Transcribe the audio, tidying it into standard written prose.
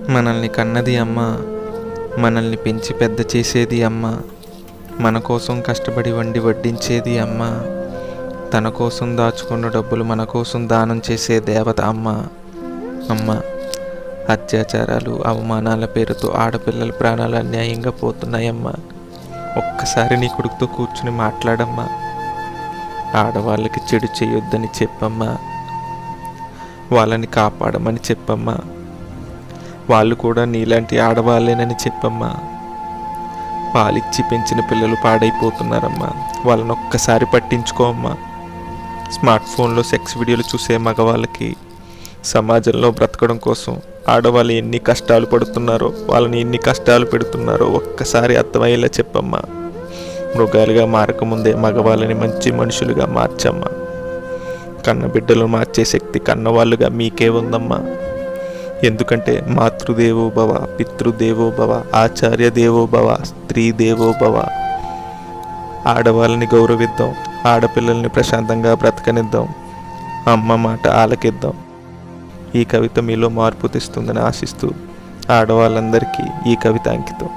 మనల్ని కన్నది అమ్మ, మనల్ని పెంచి పెద్ద చేసేది అమ్మ, మన కోసం కష్టపడి వండి వడ్డించేది అమ్మ, తన కోసం దాచుకున్న డబ్బులు మన కోసం దానం చేసే దేవత అమ్మ. అమ్మ, అత్యాచారాలు, అవమానాల పేరుతో ఆడపిల్లల ప్రాణాలు అన్యాయంగా పోతున్నాయమ్మా. ఒక్కసారి నీ కొడుకుతో కూర్చుని మాట్లాడమ్మా. ఆడవాళ్ళకి చెడు చేయొద్దని చెప్పమ్మా. వాళ్ళని కాపాడమని చెప్పమ్మా. వాళ్ళు కూడా నీలాంటి ఆడవాళ్ళేనని చెప్పమ్మా. పాలిచ్చి పెంచిన పిల్లలు పాడైపోతున్నారమ్మా. వాళ్ళని ఒక్కసారి పట్టించుకోమ్మా. స్మార్ట్ ఫోన్లో సెక్స్ వీడియోలు చూసే మగవాళ్ళకి సమాజంలో బ్రతకడం కోసం ఆడవాళ్ళు ఎన్ని కష్టాలు పడుతున్నారో, వాళ్ళని ఎన్ని కష్టాలు పెడుతున్నారో ఒక్కసారి అర్థమయ్యేలా చెప్పమ్మా. మృగాలుగా మారకముందే మగవాళ్ళని మంచి మనుషులుగా మార్చమ్మా. కన్న బిడ్డలు మార్చే శక్తి కన్నవాళ్ళుగా మీకే ఉందమ్మా. ఎందుకంటే మాతృదేవో భవ, పితృదేవో భవ, ఆచార్య దేవో భవ, స్త్రీ దేవో భవ. ఆడవాళ్ళని గౌరవిద్దాం, ఆడపిల్లల్ని ప్రశాంతంగా బ్రతకనిద్దాం, అమ్మ మాట ఆలకిద్దాం. ఈ కవిత మీలో మార్పు తెస్తుందని ఆశిస్తూ ఆడవాళ్ళందరికీ ఈ కవిత అంకితం.